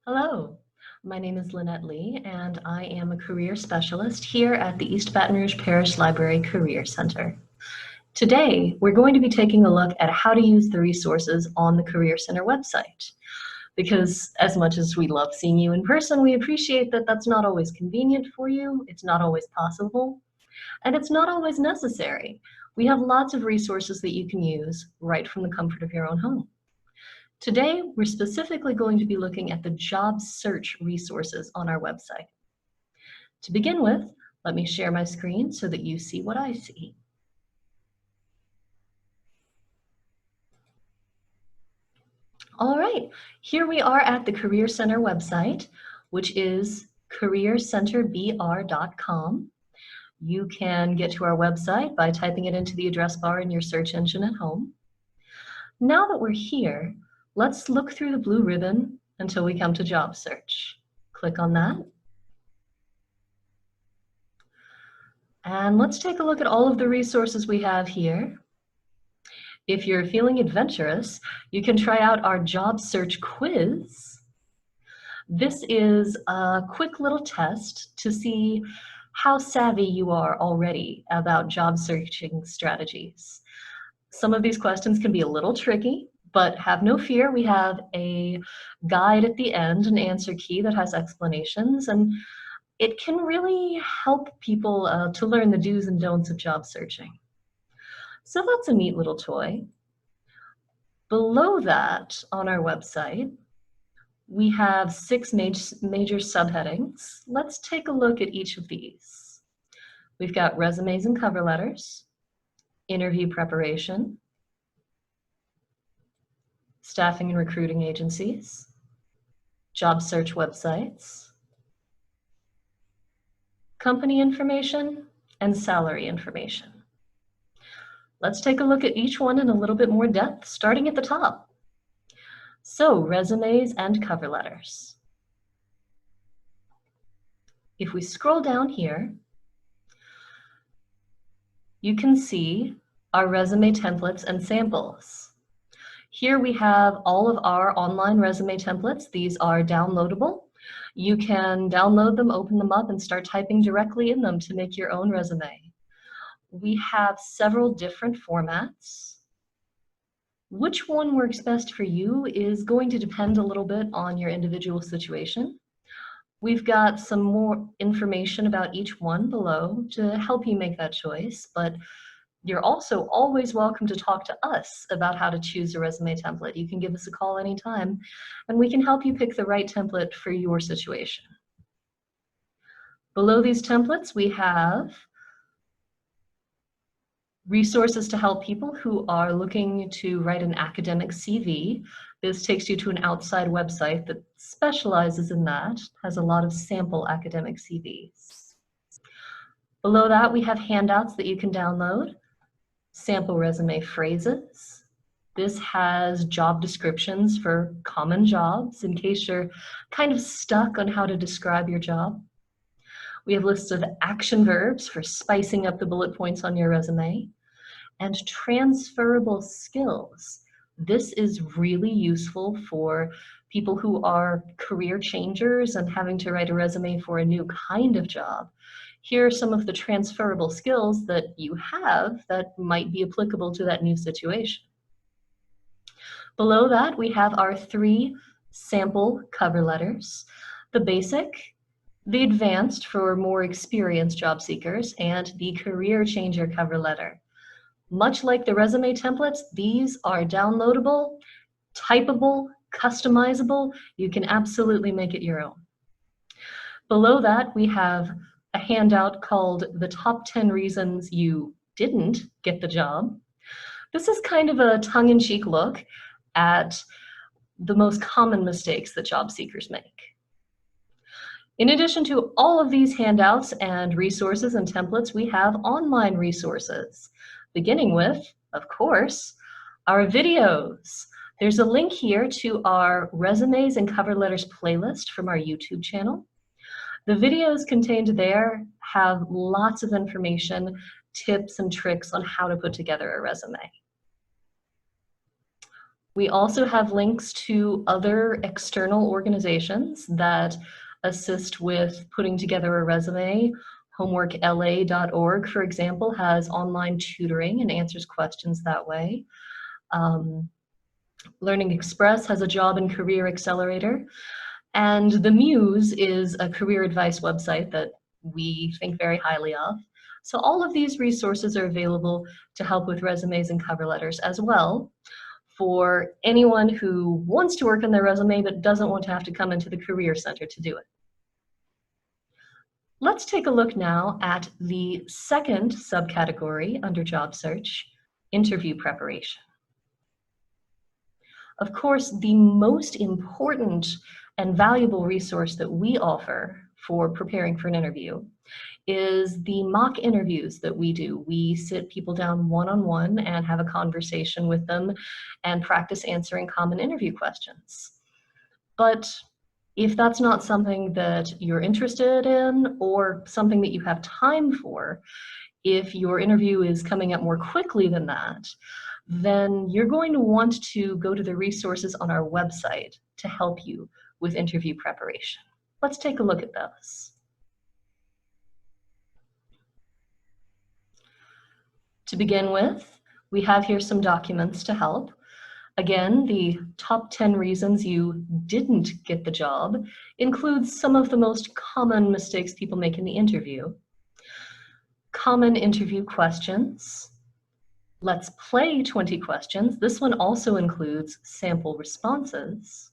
Hello, my name is Lynette Lee, and I am a career specialist here at the East Baton Rouge Parish Library Career Center. Today, we're going to be taking a look at how to use the resources on the Career Center website. Because as much as we love seeing you in person, we appreciate that that's not always convenient for you, it's not always possible, and it's not always necessary. We have lots of resources that you can use right from the comfort of your own home. Today, we're specifically going to be looking at the job search resources on our website. To begin with, let me share my screen so that you see what I see. All right, here we are at the Career Center website, which is careercenterbr.com. You can get to our website by typing it into the address bar in your search engine at home. Now that we're here, let's look through the blue ribbon until we come to job search. Click on that. And let's take a look at all of the resources we have here. If you're feeling adventurous, you can try out our job search quiz. This is a quick little test to see how savvy you are already about job searching strategies. Some of these questions can be a little tricky, but have no fear, we have a guide at the end, an answer key that has explanations, and it can really help people to learn the do's and don'ts of job searching. So that's a neat little toy. Below that, on our website, we have 6 major subheadings. Let's take a look at each of these. We've got resumes and cover letters, interview preparation, staffing and recruiting agencies, job search websites, company information, and salary information. Let's take a look at each one in a little bit more depth, starting at the top. So, resumes and cover letters. If we scroll down here, you can see our resume templates and samples. Here we have all of our online resume templates. These are downloadable. You can download them, open them up, and start typing directly in them to make your own resume. We have several different formats. Which one works best for you is going to depend a little bit on your individual situation. We've got some more information about each one below to help you make that choice, but you're also always welcome to talk to us about how to choose a resume template. You can give us a call anytime, and we can help you pick the right template for your situation. Below these templates, we have resources to help people who are looking to write an academic CV. This takes you to an outside website that specializes in that, has a lot of sample academic CVs. Below that, we have handouts that you can download. Sample resume phrases. This has job descriptions for common jobs in case you're kind of stuck on how to describe your job. We have lists of action verbs for spicing up the bullet points on your resume, and transferable skills. This is really useful for people who are career changers and having to write a resume for a new kind of job. Here are some of the transferable skills that you have that might be applicable to that new situation. Below that, we have our 3 sample cover letters: the basic, the advanced for more experienced job seekers, and the career changer cover letter. Much like the resume templates, these are downloadable, typable, customizable. You can absolutely make it your own. Below that, we have a handout called The Top 10 Reasons You Didn't Get the Job. This is kind of a tongue-in-cheek look at the most common mistakes that job seekers make. In addition to all of these handouts and resources and templates, we have online resources, beginning with, of course, our videos. There's a link here to our resumes and cover letters playlist from our YouTube channel. The videos contained there have lots of information, tips and tricks on how to put together a resume. We also have links to other external organizations that assist with putting together a resume. Homeworkla.org, for example, has online tutoring and answers questions that way. Learning Express has a job and career accelerator. And the Muse is a career advice website that we think very highly of. So all of these resources are available to help with resumes and cover letters as well for anyone who wants to work on their resume but doesn't want to have to come into the Career Center to do it. Let's take a look now at the second subcategory under job search, interview preparation. Of course, the most important and valuable resource that we offer for preparing for an interview is the mock interviews that we do. We sit people down one-on-one and have a conversation with them and practice answering common interview questions. But if that's not something that you're interested in or something that you have time for, if your interview is coming up more quickly than that, then you're going to want to go to the resources on our website to help you with interview preparation. Let's take a look at those. To begin with, we have here some documents to help. Again, the top 10 reasons you didn't get the job includes some of the most common mistakes people make in the interview. Common interview questions. Let's play 20 questions. This one also includes sample responses.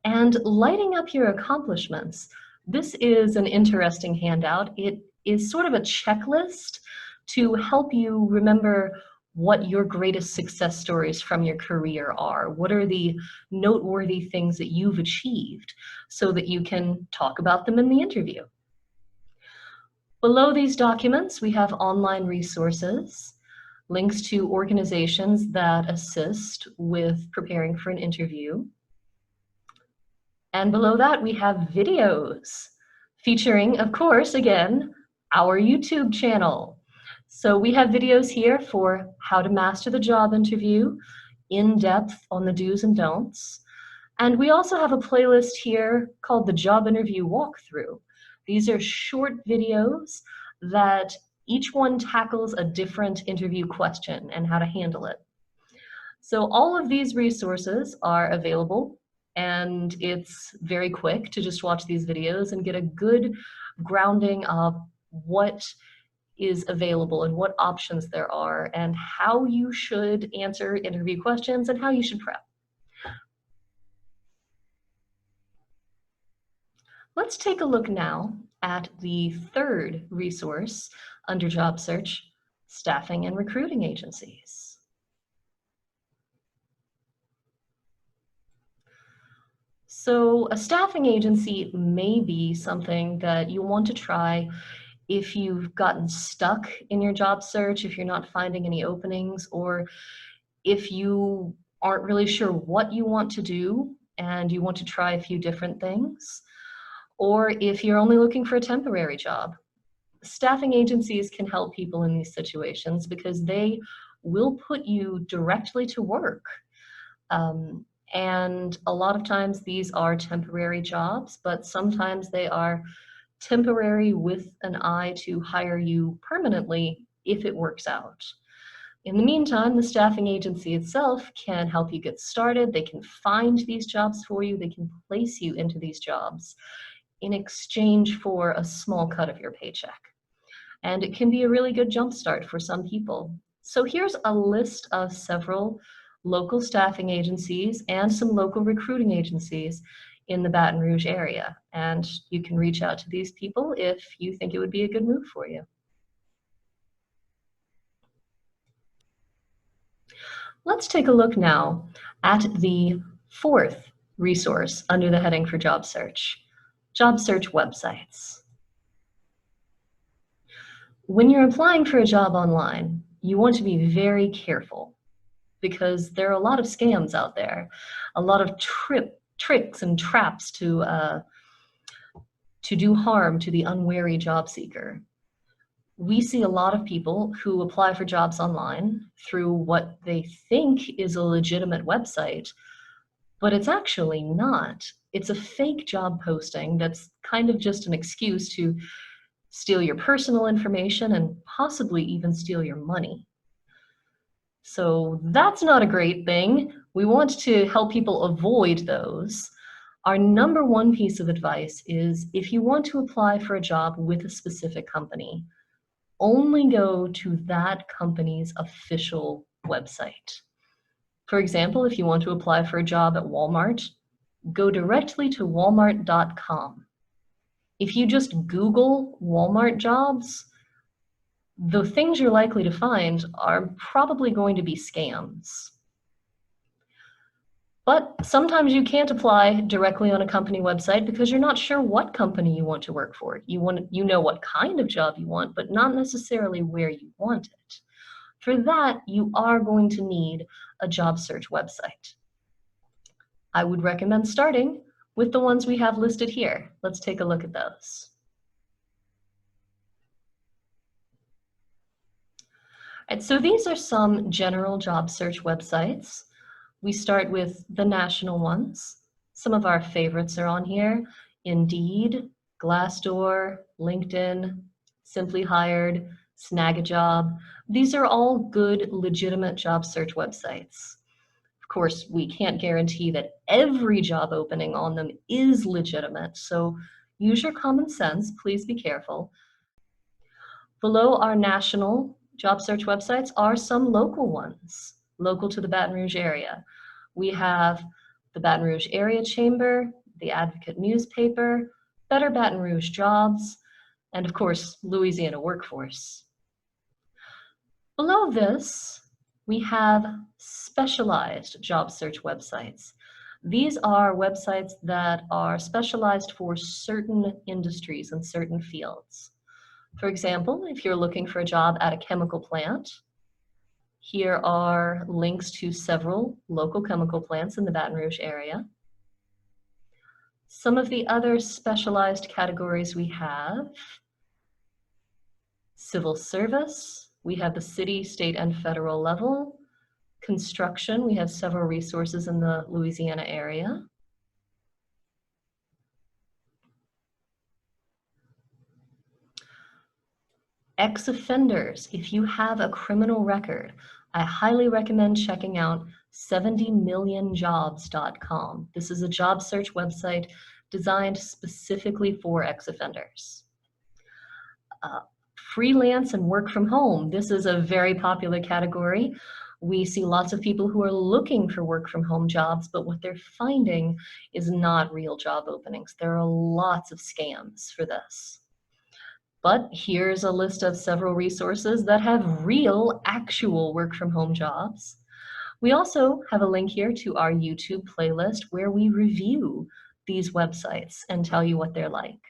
And lighting up your accomplishments. This is an interesting handout. It is sort of a checklist to help you remember what your greatest success stories from your career are. What are the noteworthy things that you've achieved so that you can talk about them in the interview. Below these documents, we have online resources, links to organizations that assist with preparing for an interview. And below that, we have videos featuring, of course, again, our YouTube channel. So we have videos here for how to master the job interview, in depth on the do's and don'ts. And we also have a playlist here called the Job Interview Walkthrough. These are short videos that each one tackles a different interview question and how to handle it. So all of these resources are available, and it's very quick to just watch these videos and get a good grounding of what is available and what options there are and how you should answer interview questions and how you should prep. Let's take a look now at the third resource under job search, staffing and recruiting agencies. So a staffing agency may be something that you want to try if you've gotten stuck in your job search, if you're not finding any openings, or if you aren't really sure what you want to do and you want to try a few different things, or if you're only looking for a temporary job. Staffing agencies can help people in these situations because they will put you directly to work. And a lot of times these are temporary jobs, but sometimes they are temporary with an eye to hire you permanently if it works out. In the meantime, the staffing agency itself can help you get started. They can find these jobs for you. They can place you into these jobs in exchange for a small cut of your paycheck. And it can be a really good jumpstart for some people. So here's a list of several local staffing agencies and some local recruiting agencies in the Baton Rouge area. And you can reach out to these people if you think it would be a good move for you. Let's take a look now at the fourth resource under the heading for job search websites. When you're applying for a job online, you want to be very careful because there are a lot of scams out there, a lot of tricks and traps to do harm to the unwary job seeker. We see a lot of people who apply for jobs online through what they think is a legitimate website, but it's actually not. It's a fake job posting that's kind of just an excuse to steal your personal information and possibly even steal your money. So that's not a great thing. We want to help people avoid those. Our number one piece of advice is if you want to apply for a job with a specific company, only go to that company's official website. For example, if you want to apply for a job at Walmart, go directly to walmart.com. If you just Google Walmart jobs, the things you're likely to find are probably going to be scams. But sometimes you can't apply directly on a company website because you're not sure what company you want to work for. You know what kind of job you want, but not necessarily where you want it. For that, you are going to need a job search website. I would recommend starting with the ones we have listed here. Let's take a look at those. All right, so these are some general job search websites. We start with the national ones. Some of our favorites are on here: Indeed, Glassdoor, LinkedIn, Simply Hired, Snag-a-Job. These are all good, legitimate job search websites. Of course, we can't guarantee that every job opening on them is legitimate, so use your common sense, please be careful. Below our national job search websites are some local ones, local to the Baton Rouge area. We have the Baton Rouge Area Chamber, the Advocate newspaper, Better Baton Rouge Jobs, and of course, Louisiana Workforce. Below this, we have specialized job search websites. These are websites that are specialized for certain industries and certain fields. For example, if you're looking for a job at a chemical plant, here are links to several local chemical plants in the Baton Rouge area. Some of the other specialized categories we have: civil service, we have the city, state, and federal level. Construction, we have several resources in the Louisiana area. Ex-offenders, if you have a criminal record, I highly recommend checking out 70millionjobs.com. This is a job search website designed specifically for ex-offenders. Freelance and work from home. This is a very popular category. We see lots of people who are looking for work from home jobs, but what they're finding is not real job openings. There are lots of scams for this. But here's a list of several resources that have real, actual work from home jobs. We also have a link here to our YouTube playlist where we review these websites and tell you what they're like.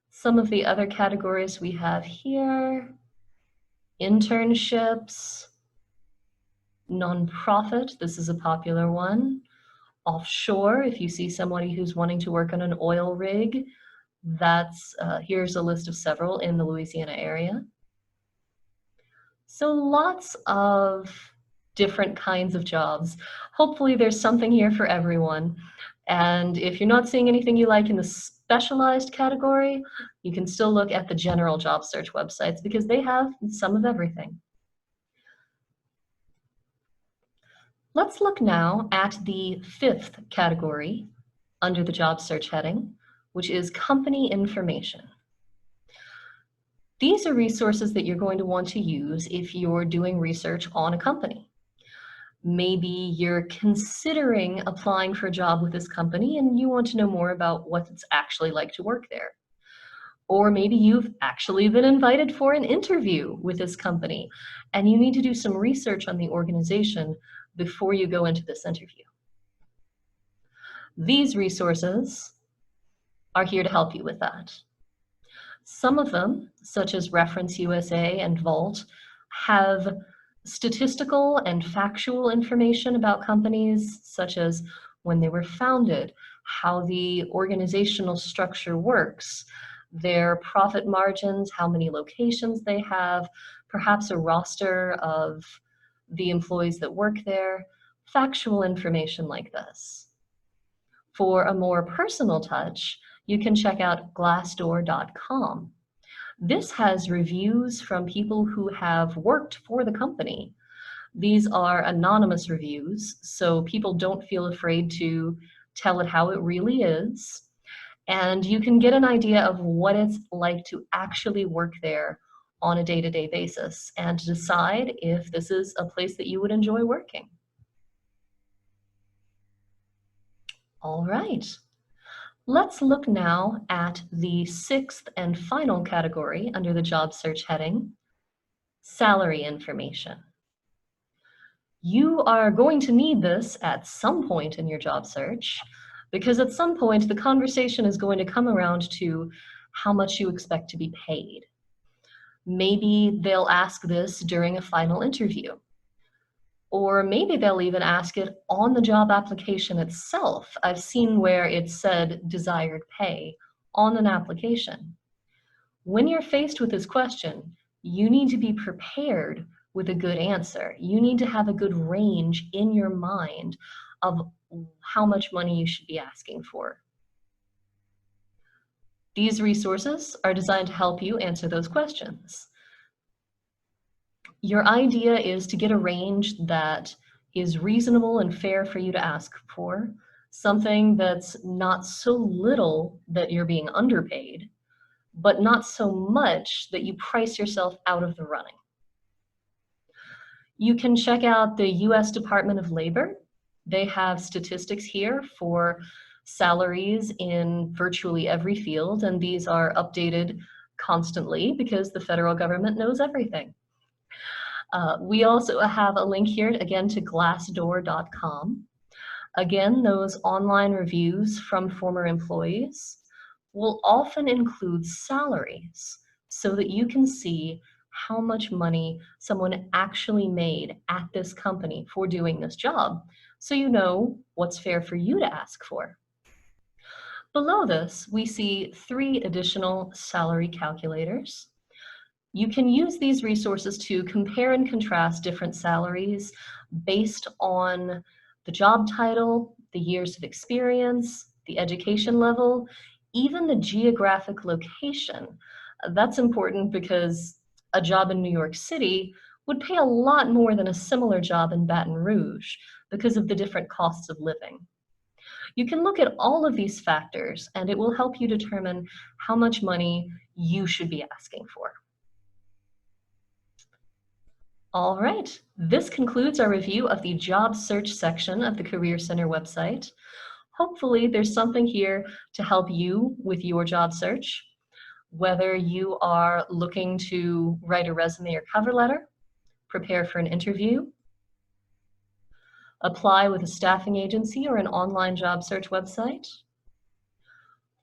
Some of the other categories we have here: internships, nonprofit, this is a popular one. Offshore, if you see somebody who's wanting to work on an oil rig, here's a list of several in the Louisiana area. So lots of different kinds of jobs. Hopefully there's something here for everyone. And if you're not seeing anything you like in the specialized category, you can still look at the general job search websites because they have some of everything. Let's look now at the fifth category under the job search heading, which is company information. These are resources that you're going to want to use if you're doing research on a company. Maybe you're considering applying for a job with this company and you want to know more about what it's actually like to work there. Or maybe you've actually been invited for an interview with this company and you need to do some research on the organization before you go into this interview. These resources are here to help you with that. Some of them, such as Reference USA and Vault, have statistical and factual information about companies, such as when they were founded, how the organizational structure works, their profit margins, how many locations they have, perhaps a roster of the employees that work there, factual information like this. For a more personal touch, you can check out glassdoor.com. This has reviews from people who have worked for the company. These are anonymous reviews, so people don't feel afraid to tell it how it really is. And you can get an idea of what it's like to actually work there on a day-to-day basis and decide if this is a place that you would enjoy working. All right. Let's look now at the sixth and final category under the job search heading, salary information. You are going to need this at some point in your job search, because at some point the conversation is going to come around to how much you expect to be paid. Maybe they'll ask this during a final interview. Or maybe they'll even ask it on the job application itself. I've seen where it said desired pay on an application. When you're faced with this question, you need to be prepared with a good answer. You need to have a good range in your mind of how much money you should be asking for. These resources are designed to help you answer those questions. Your idea is to get a range that is reasonable and fair for you to ask for, something that's not so little that you're being underpaid, but not so much that you price yourself out of the running. You can check out the US Department of Labor. They have statistics here for salaries in virtually every field, and these are updated constantly because the federal government knows everything. We also have a link here, again, to glassdoor.com. Again, those online reviews from former employees will often include salaries so that you can see how much money someone actually made at this company for doing this job, so you know what's fair for you to ask for. Below this, we see 3 additional salary calculators. You can use these resources to compare and contrast different salaries based on the job title, the years of experience, the education level, even the geographic location. That's important because a job in New York City would pay a lot more than a similar job in Baton Rouge because of the different costs of living. You can look at all of these factors and it will help you determine how much money you should be asking for. All right, this concludes our review of the job search section of the Career Center website. Hopefully there's something here to help you with your job search, whether you are looking to write a resume or cover letter, prepare for an interview, apply with a staffing agency or an online job search website,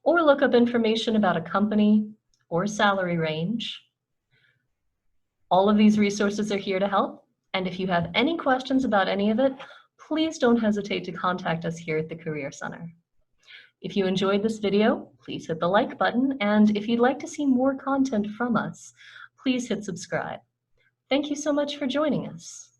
or look up information about a company or salary range. All of these resources are here to help, and if you have any questions about any of it, please don't hesitate to contact us here at the Career Center. If you enjoyed this video, please hit the like button, and if you'd like to see more content from us, please hit subscribe. Thank you so much for joining us.